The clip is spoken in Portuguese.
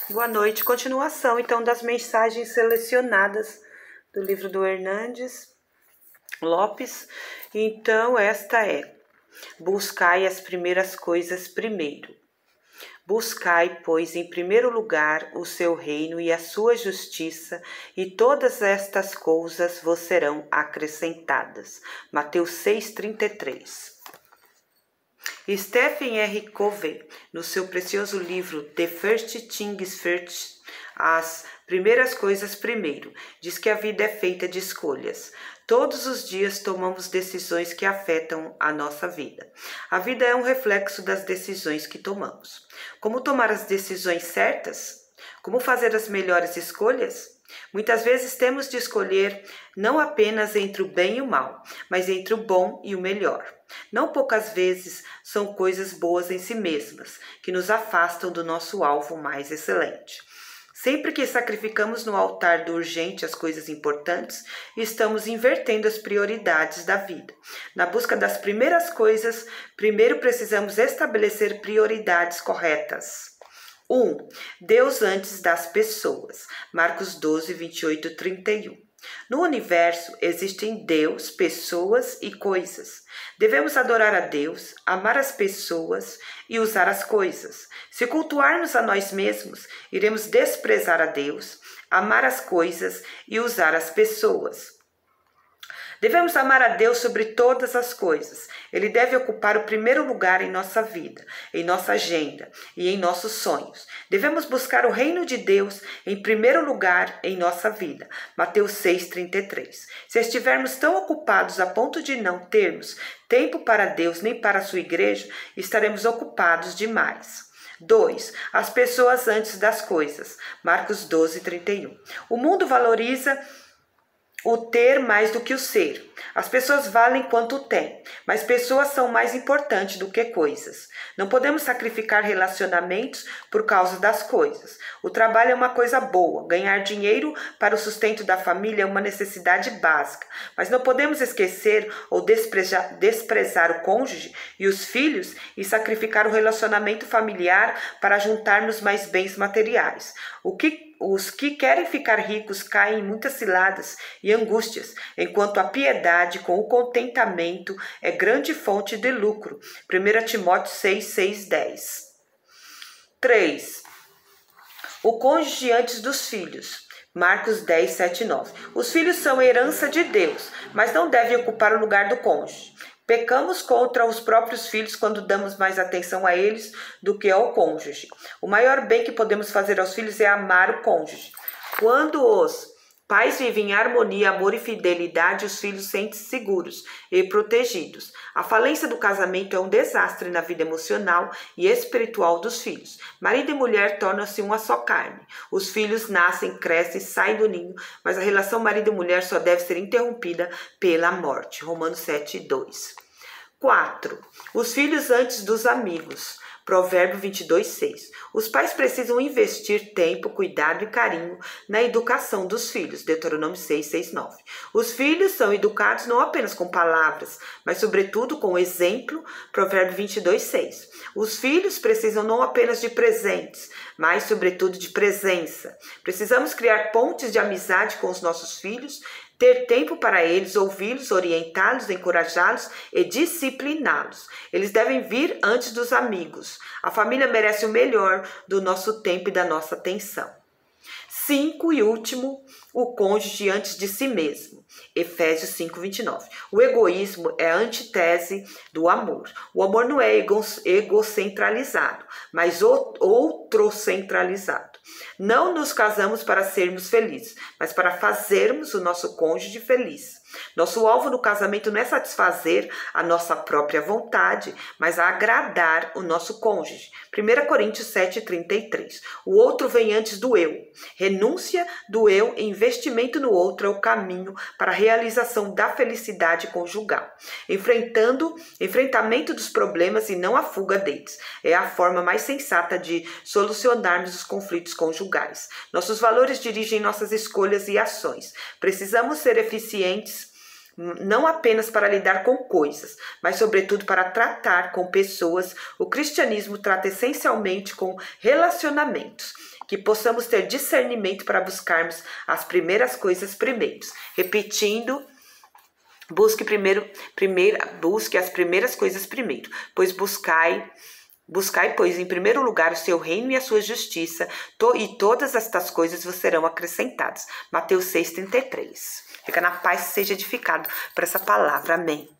Boa noite. Continuação, então, das mensagens selecionadas do livro do Hernandes Lopes. Então, esta é: buscai as primeiras coisas primeiro. Buscai, pois, em primeiro lugar o seu reino e a sua justiça, e todas estas coisas vos serão acrescentadas. Mateus 6,33. Stephen R. Covey, no seu precioso livro The First Things First, As Primeiras Coisas Primeiro, diz que a vida é feita de escolhas. Todos os dias tomamos decisões que afetam a nossa vida. A vida é um reflexo das decisões que tomamos. Como tomar as decisões certas? Como fazer as melhores escolhas? Muitas vezes temos de escolher não apenas entre o bem e o mal, mas entre o bom e o melhor. Não poucas vezes são coisas boas em si mesmas, que nos afastam do nosso alvo mais excelente. Sempre que sacrificamos no altar do urgente as coisas importantes, estamos invertendo as prioridades da vida. Na busca das primeiras coisas, primeiro precisamos estabelecer prioridades corretas. 1. Deus antes das pessoas. Marcos 12, 28, 31. No universo existem Deus, pessoas e coisas. Devemos adorar a Deus, amar as pessoas e usar as coisas. Se cultuarmos a nós mesmos, iremos desprezar a Deus, amar as coisas e usar as pessoas. Devemos amar a Deus sobre todas as coisas. Ele deve ocupar o primeiro lugar em nossa vida, em nossa agenda e em nossos sonhos. Devemos buscar o reino de Deus em primeiro lugar em nossa vida. Mateus 6,33. Se estivermos tão ocupados a ponto de não termos tempo para Deus nem para a sua igreja, estaremos ocupados demais. 2. As pessoas antes das coisas. Marcos 12, 31. O mundo valoriza o ter mais do que o ser. As pessoas valem quanto têm, mas pessoas são mais importantes do que coisas. Não podemos sacrificar relacionamentos por causa das coisas. O trabalho é uma coisa boa, ganhar dinheiro para o sustento da família é uma necessidade básica, mas não podemos esquecer ou desprezar o cônjuge e os filhos e sacrificar o relacionamento familiar para juntarmos mais bens materiais. Os que querem ficar ricos caem em muitas ciladas e angústias, enquanto a piedade com o contentamento é grande fonte de lucro. 1 Timóteo 6, 6, 10. 3. O cônjuge antes dos filhos. Marcos 10, 7, 9. Os filhos são herança de Deus, mas não devem ocupar o lugar do cônjuge. Pecamos contra os próprios filhos quando damos mais atenção a eles do que ao cônjuge. O maior bem que podemos fazer aos filhos é amar o cônjuge. Quando os pais vivem em harmonia, amor e fidelidade, os filhos sentem-se seguros e protegidos. A falência do casamento é um desastre na vida emocional e espiritual dos filhos. Marido e mulher tornam-se uma só carne. Os filhos nascem, crescem, saem do ninho, mas a relação marido e mulher só deve ser interrompida pela morte. Romanos 7, 2. 4. Os filhos antes dos amigos. Provérbio 22, 6. Os pais precisam investir tempo, cuidado e carinho na educação dos filhos. Deuteronômio 6, 6, 9. Os filhos são educados não apenas com palavras, mas sobretudo com exemplo. Provérbio 22, 6. Os filhos precisam não apenas de presentes, mas sobretudo de presença. Precisamos criar pontes de amizade com os nossos filhos, ter tempo para eles, ouvi-los, orientá-los, encorajá-los e discipliná-los. Eles devem vir antes dos amigos. A família merece o melhor do nosso tempo e da nossa atenção. 5 e último, o cônjuge antes de si mesmo. Efésios 5, 29. O egoísmo é a antítese do amor. O amor não é egocentralizado, mas outrocentralizado. Não nos casamos para sermos felizes, mas para fazermos o nosso cônjuge feliz. Nosso alvo no casamento não é satisfazer a nossa própria vontade, mas agradar o nosso cônjuge. 1 Coríntios 7, 33. O outro vem antes do eu. Renúncia do eu e investimento no outro é o caminho para a realização da felicidade conjugal. Enfrentamento dos problemas e não a fuga deles. É a forma mais sensata de solucionarmos os conflitos conjugais. Nossos valores dirigem nossas escolhas e ações. Precisamos ser eficientes não apenas para lidar com coisas, mas sobretudo para tratar com pessoas. O cristianismo trata essencialmente com relacionamentos. que possamos ter discernimento para buscarmos as primeiras coisas primeiro. Repetindo, busque as primeiras coisas primeiro, pois buscai, pois, em primeiro lugar o seu reino e a sua justiça, e todas estas coisas vos serão acrescentadas. Mateus 6,33. Fica na paz e seja edificado por essa palavra. Amém.